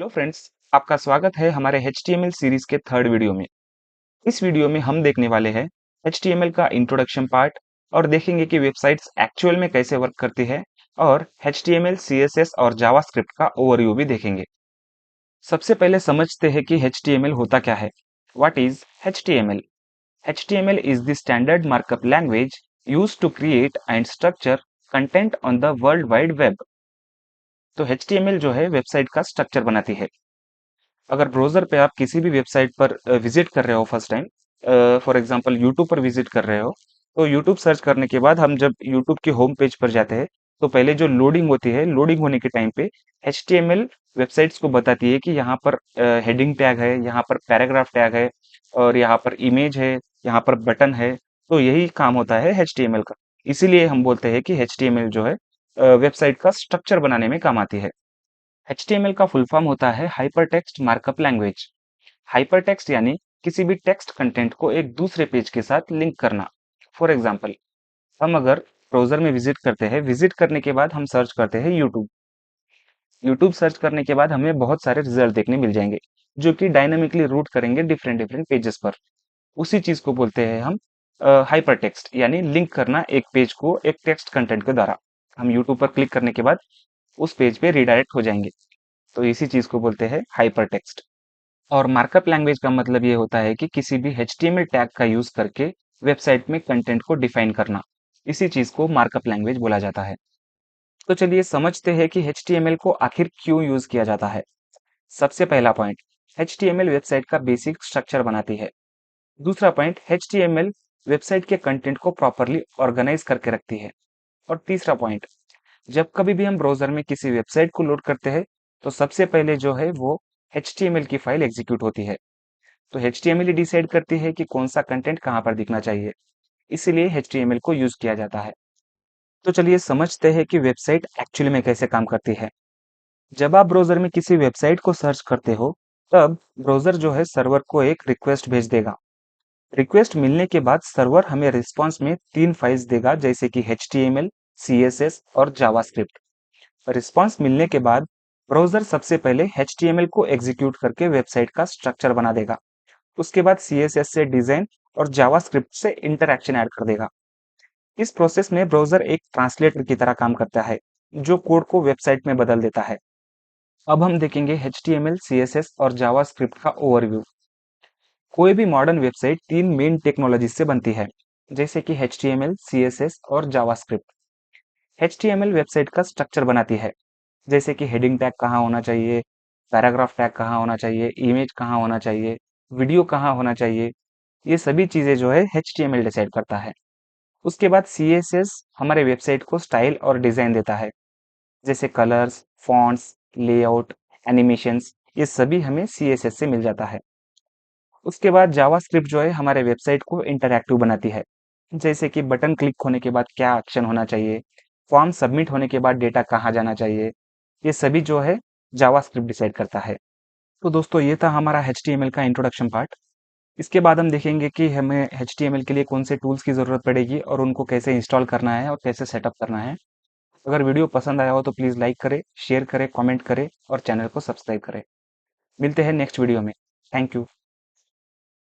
Friends, आपका स्वागत है हमारे HTML सीरीज के थर्ड वीडियो में। इस वीडियो में हम देखने वाले हैं HTML का इंट्रोडक्शन पार्ट और देखेंगे कि वेबसाइट्स एक्चुअल में कैसे वर्क करती है और HTML, CSS और जावास्क्रिप्ट का ओवरव्यू भी देखेंगे। सबसे पहले समझते हैं कि HTML होता क्या है। What is HTML? HTML is the standard markup language used to create and structure content on the World Wide Web। तो HTML जो है वेबसाइट का स्ट्रक्चर बनाती है। अगर ब्राउज़र पे आप किसी भी वेबसाइट पर विज़िट कर रहे हो first time, for example YouTube पर विज़िट कर रहे हो, तो यूट्यूब सर्च करने के बाद हम जब यूट्यूब के होम पेज पर जाते हैं, तो पहले जो लोडिंग होती है, लोडिंग होने के टाइम पे एचटीएमएल वेबसाइट्स को बताती है कि यहाँ पर हेडिंग टैग है, यहाँ पर पैराग्राफ टैग है और यहाँ पर इमेज है, यहाँ पर बटन है। तो यही काम होता है एचटीएमएल का। इसीलिए हम बोलते हैं कि एचटीएमएल जो है वेबसाइट का स्ट्रक्चर बनाने में काम आती है। HTML का फुल फॉर्म होता है हाइपरटेक्स्ट मार्कअप लैंग्वेज। हाइपरटेक्स्ट यानी किसी भी टेक्स्ट कंटेंट को एक दूसरे पेज के साथ लिंक करना। फॉर एग्जाम्पल, हम अगर ब्राउजर में विजिट करते हैं, विजिट करने के बाद हम सर्च करते हैं यूट्यूब। यूट्यूब सर्च करने के बाद हमें बहुत सारे रिजल्ट देखने मिल जाएंगे जो कि डायनामिकली रूट करेंगे डिफरेंट डिफरेंट पेजेस पर। उसी चीज को बोलते हैं हम हाइपरटेक्स्ट, यानी लिंक करना एक पेज को एक टेक्स्ट कंटेंट के द्वारा। हम यूट्यूब पर क्लिक करने के बाद उस पेज पे रिडायरेक्ट हो जाएंगे। तो इसी चीज को बोलते हैं हाइपरटेक्स्ट। और मार्कअप लैंग्वेज का मतलब ये होता है कि किसी भी HTML टैग का यूज करके वेबसाइट में कंटेंट को डिफाइन करना। इसी चीज को मार्कअप लैंग्वेज बोला जाता है। तो चलिए समझते हैं कि HTML को आखिर क्यों यूज किया जाता है। सबसे पहला पॉइंट, HTML वेबसाइट का बेसिक स्ट्रक्चर बनाती है। दूसरा पॉइंट, HTML वेबसाइट के कंटेंट को प्रॉपरली ऑर्गेनाइज करके रखती है। और तीसरा पॉइंट, जब कभी भी हम ब्राउजर में किसी वेबसाइट को लोड करते हैं, तो सबसे पहले जो है वो HTML की फाइल एग्जीक्यूट होती है। तो HTML ही डिसाइड करती है कि कौन सा कंटेंट कहाँ पर दिखना चाहिए। इसीलिए HTML को यूज किया जाता है। तो चलिए समझते हैं कि वेबसाइट एक्चुअली में कैसे काम करती है। जब आप ब्राउजर में किसी वेबसाइट को सर्च करते हो, तब ब्राउजर जो है सर्वर को एक रिक्वेस्ट भेज देगा। रिक्वेस्ट मिलने के बाद सर्वर हमें रिस्पॉन्स में 3 फाइल्स देगा, जैसे कि HTML, CSS और जावास्क्रिप्ट। रिस्पॉन्स मिलने के बाद ब्राउजर सबसे पहले HTML को एग्जीक्यूट करके वेबसाइट का स्ट्रक्चर बना देगा। उसके बाद CSS से डिजाइन और जावास्क्रिप्ट से इंटरैक्शन ऐड कर देगा। इस प्रोसेस में ब्राउजर एक ट्रांसलेटर की तरह काम करता है, जो कोड को वेबसाइट में बदल देता है। अब हम देखेंगे HTML, CSS और जावास्क्रिप्ट का ओवरव्यू। कोई भी मॉडर्न वेबसाइट 3 मेन टेक्नोलॉजी से बनती है, जैसे कि HTML, CSS और जावास्क्रिप्ट। HTML वेबसाइट का स्ट्रक्चर बनाती है, जैसे कि हेडिंग टैग कहाँ होना चाहिए, पैराग्राफ टैग कहाँ होना चाहिए, इमेज कहाँ होना चाहिए, वीडियो कहाँ होना चाहिए। ये सभी चीजें जो है HTML डिसाइड करता है। उसके बाद CSS हमारे वेबसाइट को स्टाइल और डिजाइन देता है, जैसे कलर्स, फॉन्ट्स, लेआउट, एनिमेशंस, ये सभी हमें CSS से मिल जाता है। उसके बाद जावास्क्रिप्ट जो है हमारे वेबसाइट को इंटरैक्टिव बनाती है, जैसे कि बटन क्लिक होने के बाद क्या एक्शन होना चाहिए, फॉर्म सबमिट होने के बाद डेटा कहाँ जाना चाहिए। ये सभी जो है जावास्क्रिप्ट डिसाइड करता है। तो दोस्तों, ये था हमारा HTML का इंट्रोडक्शन पार्ट। इसके बाद हम देखेंगे कि हमें HTML के लिए कौन से टूल्स की ज़रूरत पड़ेगी और उनको कैसे इंस्टॉल करना है और कैसे सेटअप करना है। अगर वीडियो पसंद आया हो तो प्लीज़ लाइक करें, शेयर करें, कमेंट करें और चैनल को सब्सक्राइब करें। मिलते हैं नेक्स्ट वीडियो में। Thank you.